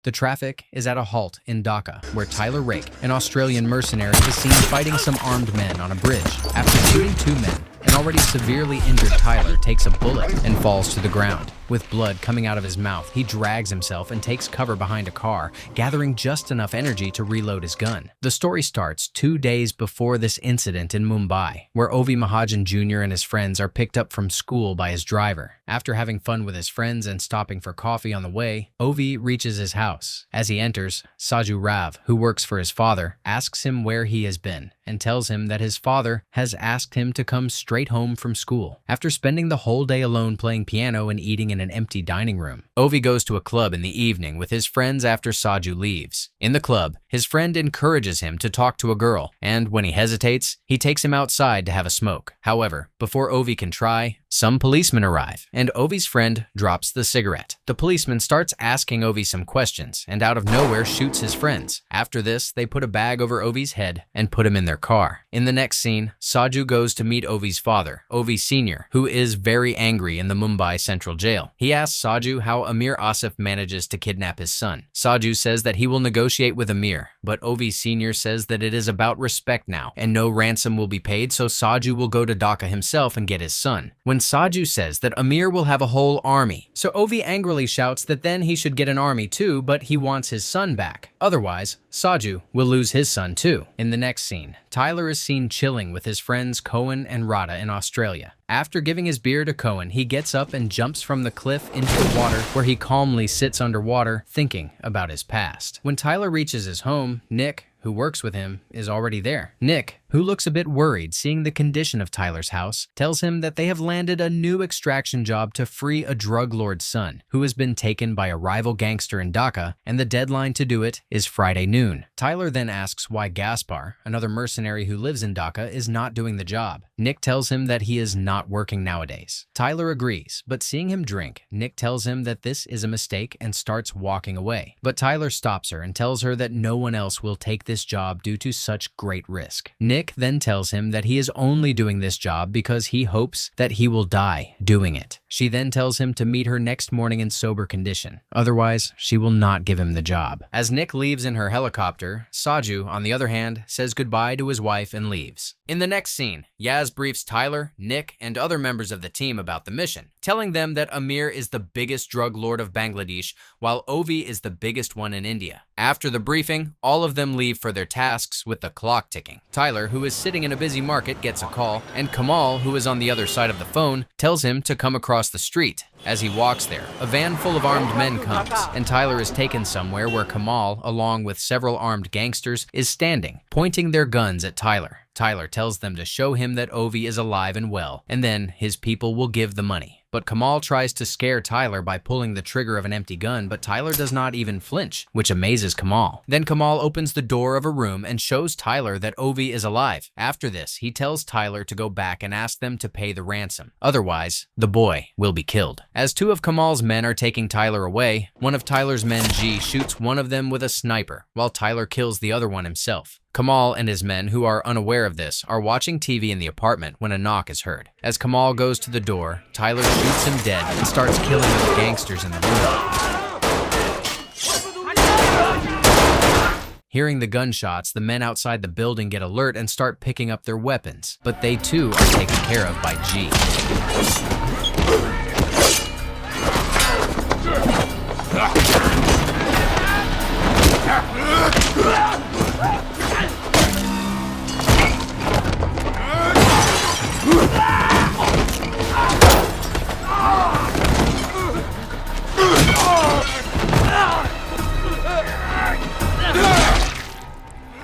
The traffic is at a halt in Dhaka, where Tyler Rake, an Australian mercenary, is seen fighting some armed men on a bridge. After shooting 2 men, an already severely injured Tyler takes a bullet and falls to the ground. With blood coming out of his mouth, he drags himself and takes cover behind a car, gathering just enough energy to reload his gun. The story starts 2 days before this incident in Mumbai, where Ovi Mahajan Jr. and his friends are picked up from school by his driver. After having fun with his friends and stopping for coffee on the way, Ovi reaches his house. As he enters, Saju Rav, who works for his father, asks him where he has been and tells him that his father has asked him to come straight home from school. After spending the whole day alone playing piano and eating in an empty dining room, Ovi goes to a club in the evening with his friends after Saju leaves. In the club, his friend encourages him to talk to a girl, and when he hesitates, he takes him outside to have a smoke. However, before Ovi can try, some policemen arrive, and Ovi's friend drops the cigarette. The policeman starts asking Ovi some questions, and out of nowhere shoots his friends. After this, they put a bag over Ovi's head and put him in their car. In the next scene, Saju goes to meet Ovi's father, Ovi Sr., who is very angry in the Mumbai Central Jail. He asks Saju how Amir Asif manages to kidnap his son. Saju says that he will negotiate with Amir, but Ovi Sr. says that it is about respect now, and no ransom will be paid, so Saju will go to Dhaka himself and get his son. When Saju says that Amir will have a whole army, so Ovi angrily shouts that then he should get an army too, but he wants his son back. Otherwise, Saju will lose his son too. In the next scene, Tyler is seen chilling with his friends Cohen and Radha in Australia. After giving his beer to Cohen, he gets up and jumps from the cliff into the water, where he calmly sits underwater, thinking about his past. When Tyler reaches his home, Nick, who works with him, is already there. Nick, who looks a bit worried seeing the condition of Tyler's house, tells him that they have landed a new extraction job to free a drug lord's son, who has been taken by a rival gangster in Dhaka, and the deadline to do it is Friday noon. Tyler then asks why Gaspar, another mercenary who lives in Dhaka, is not doing the job. Nick tells him that he is not working nowadays. Tyler agrees, but seeing him drink, Nick tells him that this is a mistake and starts walking away. But Tyler stops her and tells her that no one else will take this job due to such great risk. Nick then tells him that he is only doing this job because he hopes that he will die doing it. She then tells him to meet her next morning in sober condition. Otherwise, she will not give him the job. As Nick leaves in her helicopter, Saju, on the other hand, says goodbye to his wife and leaves. In the next scene, Yaz briefs Tyler, Nick, and other members of the team about the mission, telling them that Amir is the biggest drug lord of Bangladesh, while Ovi is the biggest one in India. After the briefing, all of them leave for their tasks with the clock ticking. Tyler, who is sitting in a busy market, gets a call, and Kamal, who is on the other side of the phone, tells him to come across the street. As he walks there, a van full of armed men comes, and Tyler is taken somewhere where Kamal, along with several armed gangsters, is standing, pointing their guns at Tyler. Tyler tells them to show him that Ovi is alive and well, and then his people will give the money. But Kamal tries to scare Tyler by pulling the trigger of an empty gun, but Tyler does not even flinch, which amazes Kamal. Then Kamal opens the door of a room and shows Tyler that Ovi is alive. After this, he tells Tyler to go back and ask them to pay the ransom. Otherwise, the boy will be killed. As 2 of Kamal's men are taking Tyler away, one of Tyler's men, G, shoots one of them with a sniper, while Tyler kills the other one himself. Kamal and his men, who are unaware of this, are watching TV in the apartment when a knock is heard. As Kamal goes to the door, Tyler shoots him dead and starts killing the gangsters in the room. Hearing the gunshots, the men outside the building get alert and start picking up their weapons, but they too are taken care of by G.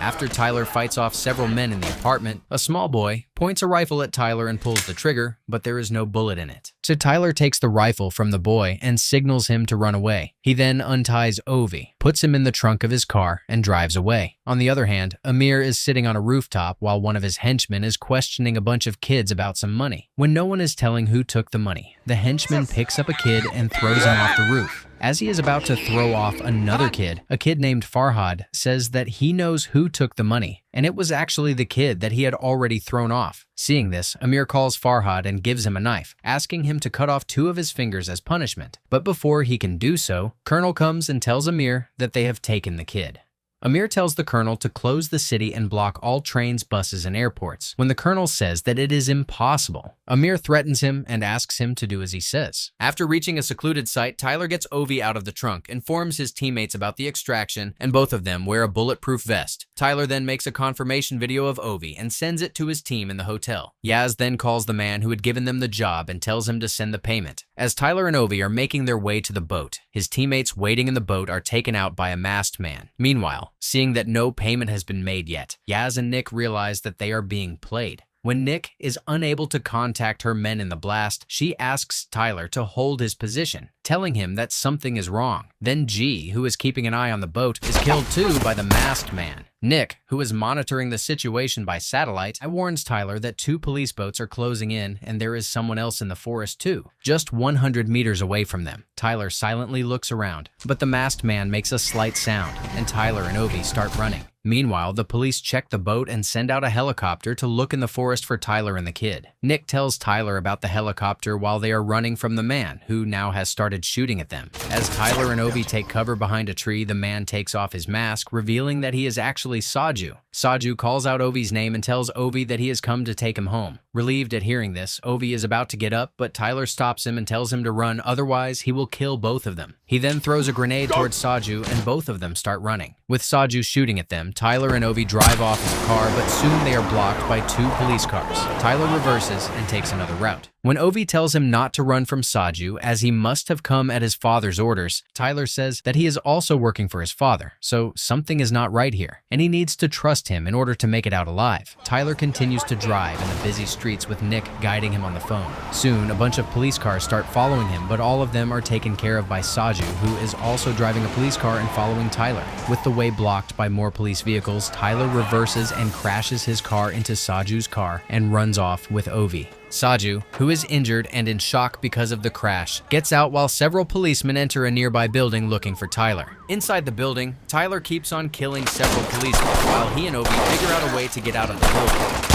After Tyler fights off several men in the apartment, a small boy points a rifle at Tyler and pulls the trigger, but there is no bullet in it. So Tyler takes the rifle from the boy and signals him to run away. He then unties Ovi, puts him in the trunk of his car, and drives away. On the other hand, Amir is sitting on a rooftop while one of his henchmen is questioning a bunch of kids about some money. When no one is telling who took the money, the henchman picks up a kid and throws him off the roof. As he is about to throw off another kid, a kid named Farhad says that he knows who took the money, and it was actually the kid that he had already thrown off. Seeing this, Amir calls Farhad and gives him a knife, asking him to cut off 2 of his fingers as punishment. But before he can do so, Colonel comes and tells Amir that they have taken the kid. Amir tells the colonel to close the city and block all trains, buses, and airports, when the colonel says that it is impossible. Amir threatens him and asks him to do as he says. After reaching a secluded site, Tyler gets Ovi out of the trunk, informs his teammates about the extraction, and both of them wear a bulletproof vest. Tyler then makes a confirmation video of Ovi and sends it to his team in the hotel. Yaz then calls the man who had given them the job and tells him to send the payment. As Tyler and Ovi are making their way to the boat, his teammates waiting in the boat are taken out by a masked man. Meanwhile, seeing that no payment has been made yet, Yaz and Nick realize that they are being played. When Nick is unable to contact her men in the blast, she asks Tyler to hold his position, telling him that something is wrong. Then G, who is keeping an eye on the boat, is killed too by the masked man. Nick, who is monitoring the situation by satellite, warns Tyler that 2 police boats are closing in and there is someone else in the forest too, just 100 meters away from them. Tyler silently looks around, but the masked man makes a slight sound, and Tyler and Ovi start running. Meanwhile, the police check the boat and send out a helicopter to look in the forest for Tyler and the kid. Nick tells Tyler about the helicopter while they are running from the man, who now has started shooting at them. As Tyler and Ovi take cover behind a tree, the man takes off his mask, revealing that he is actually Saju. Saju calls out Ovi's name and tells Ovi that he has come to take him home. Relieved at hearing this, Ovi is about to get up, but Tyler stops him and tells him to run, otherwise he will kill both of them. He then throws a grenade towards Saju and both of them start running. With Saju shooting at them, Tyler and Ovi drive off in the car, but soon they are blocked by 2 police cars. Tyler reverses and takes another route. When Ovi tells him not to run from Saju, as he must have come at his father's orders, Tyler says that he is also working for his father, so something is not right here, and he needs to trust him in order to make it out alive. Tyler continues to drive in the busy streets with Nick guiding him on the phone. Soon, a bunch of police cars start following him, but all of them are taken care of by Saju, who is also driving a police car and following Tyler. With the way blocked by more police vehicles, Tyler reverses and crashes his car into Saju's car and runs off with Ovi. Saju, who is injured and in shock because of the crash, gets out while several policemen enter a nearby building looking for Tyler. Inside the building, Tyler keeps on killing several policemen while he and Ovi figure out a way to get out of the building.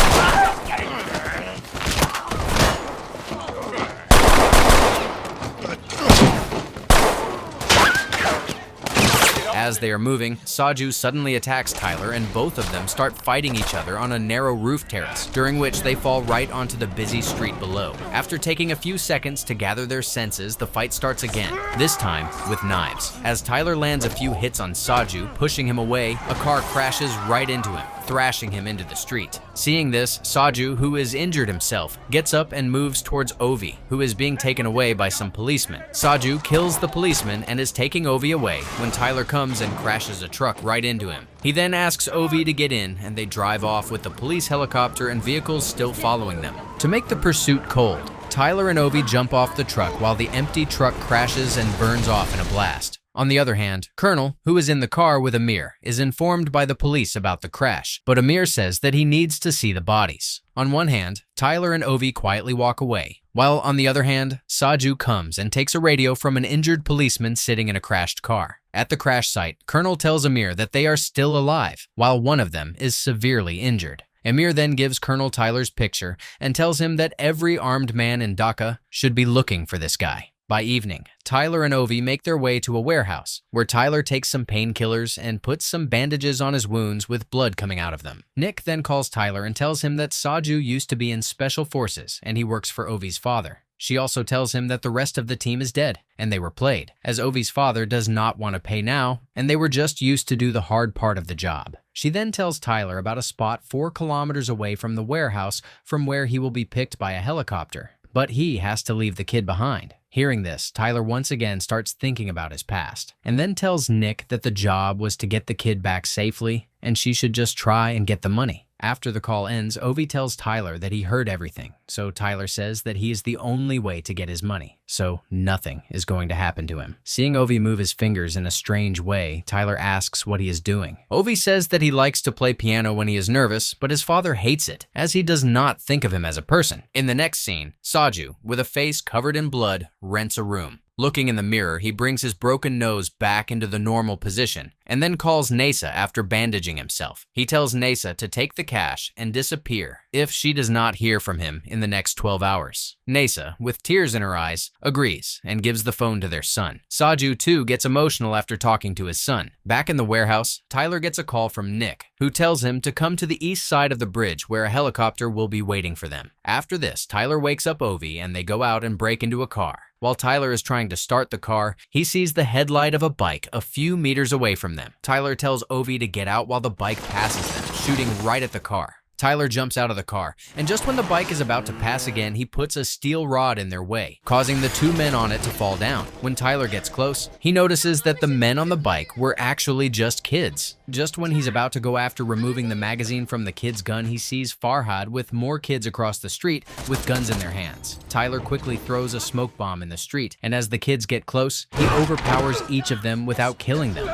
As they are moving, Saju suddenly attacks Tyler and both of them start fighting each other on a narrow roof terrace, during which they fall right onto the busy street below. After taking a few seconds to gather their senses, the fight starts again, this time with knives. As Tyler lands a few hits on Saju, pushing him away, a car crashes right into him, thrashing him into the street. Seeing this, Saju, who is injured himself, gets up and moves towards Ovi, who is being taken away by some policemen. Saju kills the policeman and is taking Ovi away when Tyler comes and crashes a truck right into him. He then asks Ovi to get in, and they drive off with the police helicopter and vehicles still following them. To make the pursuit cold, Tyler and Ovi jump off the truck while the empty truck crashes and burns off in a blast. On the other hand, Colonel, who is in the car with Amir, is informed by the police about the crash, but Amir says that he needs to see the bodies. On one hand, Tyler and Ovi quietly walk away, while on the other hand, Saju comes and takes a radio from an injured policeman sitting in a crashed car. At the crash site, Colonel tells Amir that they are still alive, while one of them is severely injured. Amir then gives Colonel Tyler's picture and tells him that every armed man in Dhaka should be looking for this guy. By evening, Tyler and Ovi make their way to a warehouse, where Tyler takes some painkillers and puts some bandages on his wounds with blood coming out of them. Nick then calls Tyler and tells him that Saju used to be in Special Forces and he works for Ovi's father. She also tells him that the rest of the team is dead, and they were played, as Ovi's father does not want to pay now, and they were just used to do the hard part of the job. She then tells Tyler about a spot 4 kilometers away from the warehouse from where he will be picked by a helicopter, but he has to leave the kid behind. Hearing this, Tyler once again starts thinking about his past, and then tells Nick that the job was to get the kid back safely, and she should just try and get the money. After the call ends, Ovi tells Tyler that he heard everything, so Tyler says that he is the only way to get his money, so nothing is going to happen to him. Seeing Ovi move his fingers in a strange way, Tyler asks what he is doing. Ovi says that he likes to play piano when he is nervous, but his father hates it, as he does not think of him as a person. In the next scene, Saju, with a face covered in blood, rents a room. Looking in the mirror, he brings his broken nose back into the normal position and then calls Nasa after bandaging himself. He tells Nasa to take the cash and disappear if she does not hear from him in the next 12 hours. Nasa, with tears in her eyes, agrees and gives the phone to their son. Saju too gets emotional after talking to his son. Back in the warehouse, Tyler gets a call from Nick, who tells him to come to the east side of the bridge where a helicopter will be waiting for them. After this, Tyler wakes up Ovi and they go out and break into a car. While Tyler is trying to start the car, he sees the headlight of a bike a few meters away from them. Tyler tells Ovi to get out while the bike passes them, shooting right at the car. Tyler jumps out of the car, and just when the bike is about to pass again, he puts a steel rod in their way, causing the two men on it to fall down. When Tyler gets close, he notices that the men on the bike were actually just kids. Just when he's about to go after removing the magazine from the kid's gun, he sees Farhad with more kids across the street with guns in their hands. Tyler quickly throws a smoke bomb in the street, and as the kids get close, he overpowers each of them without killing them.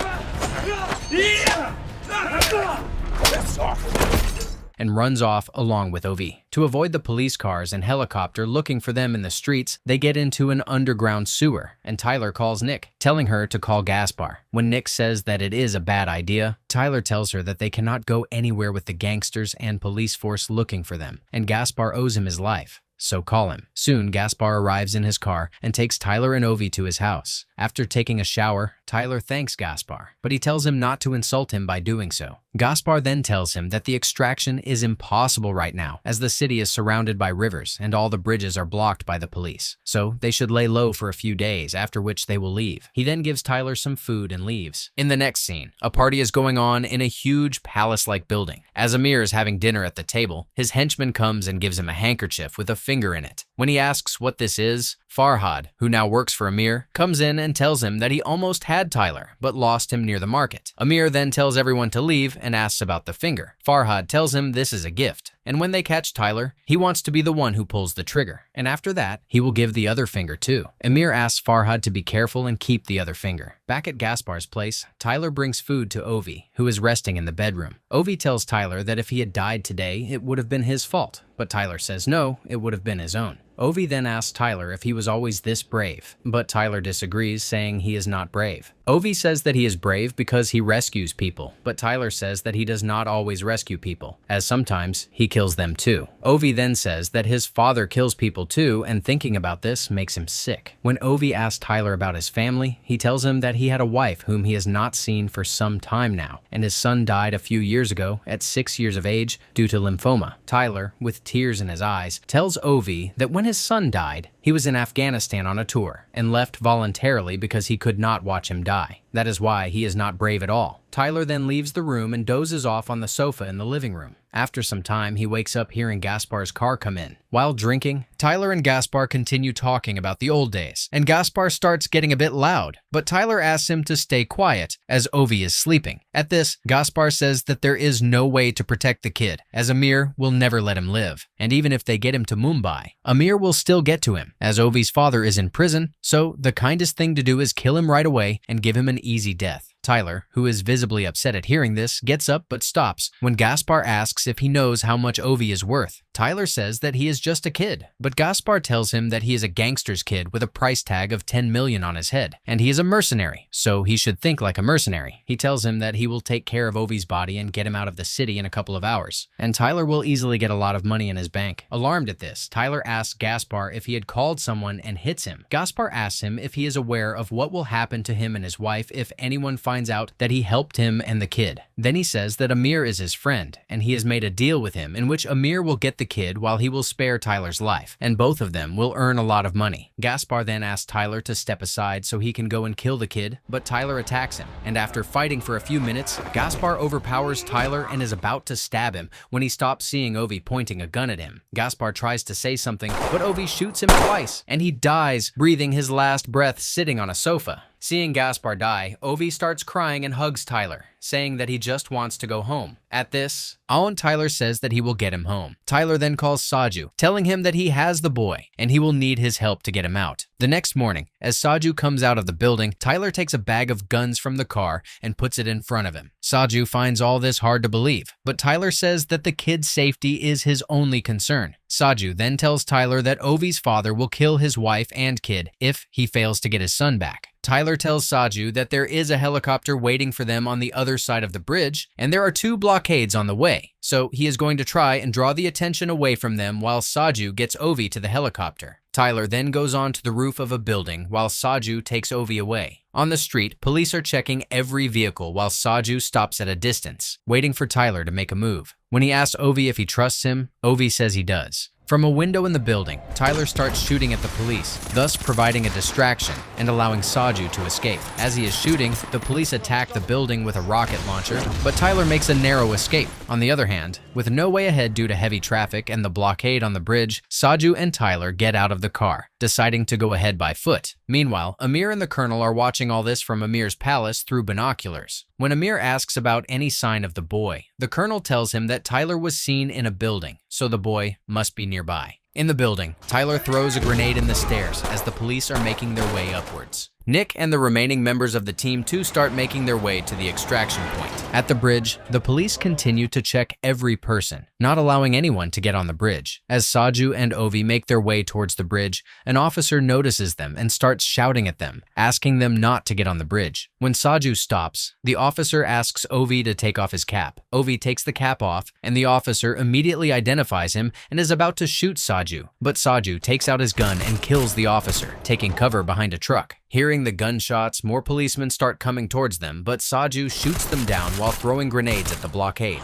And runs off along with Ovi. To avoid the police cars and helicopter looking for them in the streets, they get into an underground sewer, and Tyler calls Nick, telling her to call Gaspar. When Nick says that it is a bad idea, Tyler tells her that they cannot go anywhere with the gangsters and police force looking for them, and Gaspar owes him his life. So call him. Soon, Gaspar arrives in his car and takes Tyler and Ovi to his house. After taking a shower, Tyler thanks Gaspar, but he tells him not to insult him by doing so. Gaspar then tells him that the extraction is impossible right now, as the city is surrounded by rivers and all the bridges are blocked by the police. So they should lay low for a few days, after which they will leave. He then gives Tyler some food and leaves. In the next scene, a party is going on in a huge palace-like building. As Amir is having dinner at the table, his henchman comes and gives him a handkerchief with a finger in it. When he asks what this is, Farhad, who now works for Amir, comes in and tells him that he almost had Tyler, but lost him near the market. Amir then tells everyone to leave and asks about the finger. Farhad tells him this is a gift, and when they catch Tyler, he wants to be the one who pulls the trigger, and after that, he will give the other finger too. Amir asks Farhad to be careful and keep the other finger. Back at Gaspar's place, Tyler brings food to Ovi, who is resting in the bedroom. Ovi tells Tyler that if he had died today, it would have been his fault, but Tyler says no, it would have been his own. Ovi then asks Tyler if he was always this brave, but Tyler disagrees, saying he is not brave. Ovi says that he is brave because he rescues people, but Tyler says that he does not always rescue people, as sometimes he kills them too. Ovi then says that his father kills people too, and thinking about this makes him sick. When Ovi asks Tyler about his family, he tells him that he had a wife whom he has not seen for some time now, and his son died a few years ago at 6 years of age due to lymphoma. Tyler, with tears in his eyes, tells Ovi that when his son died, he was in Afghanistan on a tour and left voluntarily because he could not watch him die. That is why he is not brave at all. Tyler then leaves the room and dozes off on the sofa in the living room. After some time, he wakes up hearing Gaspar's car come in. While drinking, Tyler and Gaspar continue talking about the old days, and Gaspar starts getting a bit loud, but Tyler asks him to stay quiet as Ovi is sleeping. At this, Gaspar says that there is no way to protect the kid, as Amir will never let him live. And even if they get him to Mumbai, Amir will still get to him, as Ovi's father is in prison, so the kindest thing to do is kill him right away and give him an easy death. Tyler, who is visibly upset at hearing this, gets up but stops when Gaspar asks if he knows how much Ovi is worth. Tyler says that he is just a kid, but Gaspar tells him that he is a gangster's kid with a price tag of 10 million on his head, and he is a mercenary, so he should think like a mercenary. He tells him that he will take care of Ovi's body and get him out of the city in a couple of hours, and Tyler will easily get a lot of money in his bank. Alarmed at this, Tyler asks Gaspar if he had called someone and hits him. Gaspar asks him if he is aware of what will happen to him and his wife if anyone finds out that he helped him and the kid. Then he says that Amir is his friend, and he has made a deal with him in which Amir will get the kid while he will spare Tyler's life, and both of them will earn a lot of money. Gaspar then asks Tyler to step aside so he can go and kill the kid, but Tyler attacks him, and after fighting for a few minutes, Gaspar overpowers Tyler and is about to stab him when he stops seeing Ovi pointing a gun at him. Gaspar tries to say something, but Ovi shoots him twice, and he dies, breathing his last breath sitting on a sofa. Seeing Gaspar die, Ovi starts crying and hugs Tyler, saying that he just wants to go home. At this, Tyler says that he will get him home. Tyler then calls Saju, telling him that he has the boy and he will need his help to get him out. The next morning, as Saju comes out of the building, Tyler takes a bag of guns from the car and puts it in front of him. Saju finds all this hard to believe, but Tyler says that the kid's safety is his only concern. Saju then tells Tyler that Ovi's father will kill his wife and kid if he fails to get his son back. Tyler tells Saju that there is a helicopter waiting for them on the other side of the bridge, and there are 2 blockades on the way, so he is going to try and draw the attention away from them while Saju gets Ovi to the helicopter. Tyler then goes on to the roof of a building while Saju takes Ovi away. On the street, police are checking every vehicle while Saju stops at a distance, waiting for Tyler to make a move. When he asks Ovi if he trusts him, Ovi says he does. From a window in the building, Tyler starts shooting at the police, thus providing a distraction and allowing Saju to escape. As he is shooting, the police attack the building with a rocket launcher, but Tyler makes a narrow escape. On the other hand, with no way ahead due to heavy traffic and the blockade on the bridge, Saju and Tyler get out of the car, deciding to go ahead by foot. Meanwhile, Amir and the Colonel are watching all this from Amir's palace through binoculars. When Amir asks about any sign of the boy, the Colonel tells him that Tyler was seen in a building, so the boy must be nearby. In the building, Tyler throws a grenade in the stairs as the police are making their way upwards. Nick and the remaining members of the team too start making their way to the extraction point. At the bridge, the police continue to check every person, not allowing anyone to get on the bridge. As Saju and Ovi make their way towards the bridge, an officer notices them and starts shouting at them, asking them not to get on the bridge. When Saju stops, the officer asks Ovi to take off his cap. Ovi takes the cap off, and the officer immediately identifies him and is about to shoot Saju. But Saju takes out his gun and kills the officer, taking cover behind a truck. Hearing the gunshots, more policemen start coming towards them, but Saju shoots them down while throwing grenades at the blockade.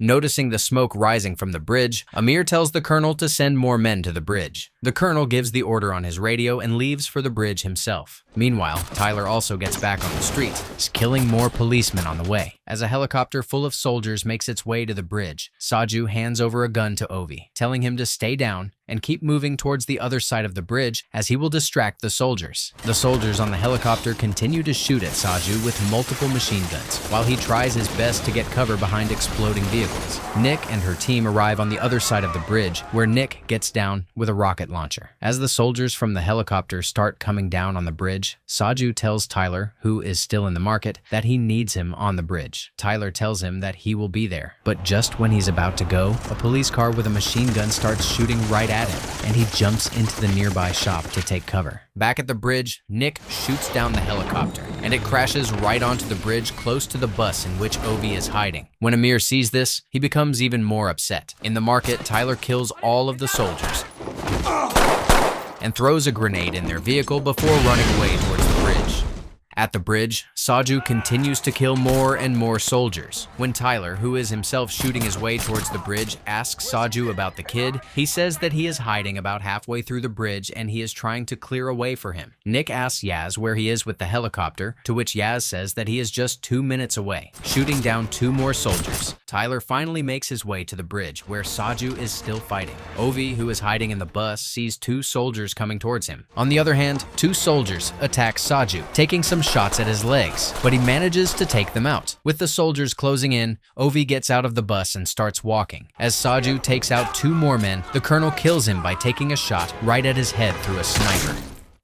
Noticing the smoke rising from the bridge, Amir tells the Colonel to send more men to the bridge. The Colonel gives the order on his radio and leaves for the bridge himself. Meanwhile, Tyler also gets back on the street, killing more policemen on the way. As a helicopter full of soldiers makes its way to the bridge, Saju hands over a gun to Ovi, telling him to stay down and keep moving towards the other side of the bridge as he will distract the soldiers. The soldiers on the helicopter continue to shoot at Saju with multiple machine guns, while he tries his best to get cover behind exploding vehicles. Nick and her team arrive on the other side of the bridge, where Nick gets down with a rocket launcher. As the soldiers from the helicopter start coming down on the bridge, Saju tells Tyler, who is still in the market, that he needs him on the bridge. Tyler tells him that he will be there, but just when he's about to go, a police car with a machine gun starts shooting right at him, and he jumps into the nearby shop to take cover. Back at the bridge, Nick shoots down the helicopter, and it crashes right onto the bridge close to the bus in which Ovi is hiding. When Amir sees this, he becomes even more upset. In the market, Tyler kills all of the soldiers and throws a grenade in their vehicle before running away towards the bridge. At the bridge, Saju continues to kill more and more soldiers. When Tyler, who is himself shooting his way towards the bridge, asks Saju about the kid, he says that he is hiding about halfway through the bridge and he is trying to clear a way for him. Nick asks Yaz where he is with the helicopter, to which Yaz says that he is just 2 minutes away, shooting down 2 more soldiers. Tyler finally makes his way to the bridge, where Saju is still fighting. Ovi, who is hiding in the bus, sees 2 soldiers coming towards him. On the other hand, 2 soldiers attack Saju, taking some shots at his legs, but he manages to take them out. With the soldiers closing in, Ovi gets out of the bus and starts walking. As Saju takes out 2 more men, the Colonel kills him by taking a shot right at his head through a sniper.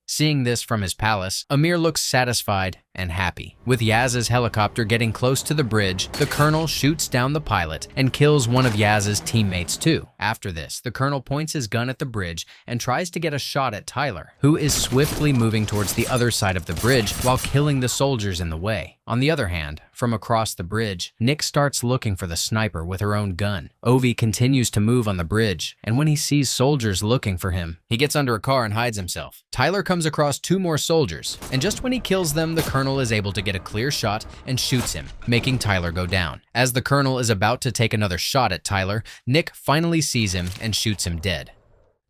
Seeing this from his palace, Amir looks satisfied and happy. With Yaz's helicopter getting close to the bridge, the Colonel shoots down the pilot and kills one of Yaz's teammates too. After this, the Colonel points his gun at the bridge and tries to get a shot at Tyler, who is swiftly moving towards the other side of the bridge while killing the soldiers in the way. On the other hand, from across the bridge, Nick starts looking for the sniper with her own gun. Ovi continues to move on the bridge, and when he sees soldiers looking for him, he gets under a car and hides himself. Tyler comes across 2 more soldiers, and just when he kills them, the Colonel is able to get a clear shot and shoots him, making Tyler go down. As the Colonel is about to take another shot at Tyler, Nick finally sees him and shoots him dead.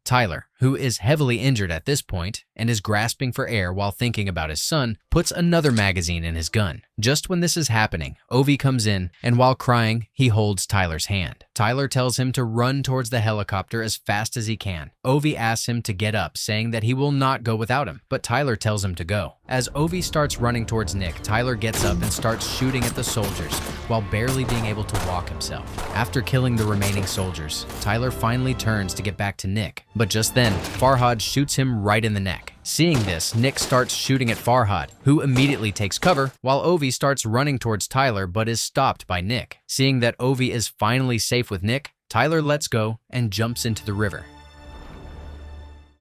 Tyler, who is heavily injured at this point and is grasping for air while thinking about his son, puts another magazine in his gun. Just when this is happening, Ovi comes in, and while crying, he holds Tyler's hand. Tyler tells him to run towards the helicopter as fast as he can. Ovi asks him to get up, saying that he will not go without him, but Tyler tells him to go. As Ovi starts running towards Nick, Tyler gets up and starts shooting at the soldiers while barely being able to walk himself. After killing the remaining soldiers, Tyler finally turns to get back to Nick, but just then, Farhad shoots him right in the neck. Seeing this, Nick starts shooting at Farhad, who immediately takes cover, while Ovi starts running towards Tyler but is stopped by Nick. Seeing that Ovi is finally safe with Nick, Tyler lets go and jumps into the river.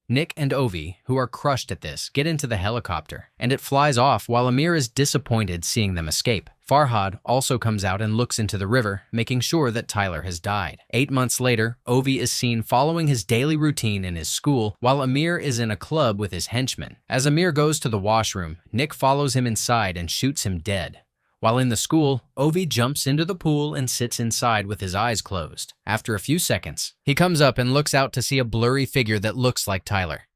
Nick and Ovi, who are crushed at this, get into the helicopter, and it flies off while Amir is disappointed seeing them escape. Farhad also comes out and looks into the river, making sure that Tyler has died. 8 months later, Ovi is seen following his daily routine in his school, while Amir is in a club with his henchmen. As Amir goes to the washroom, Nick follows him inside and shoots him dead. While in the school, Ovi jumps into the pool and sits inside with his eyes closed. After a few seconds, he comes up and looks out to see a blurry figure that looks like Tyler.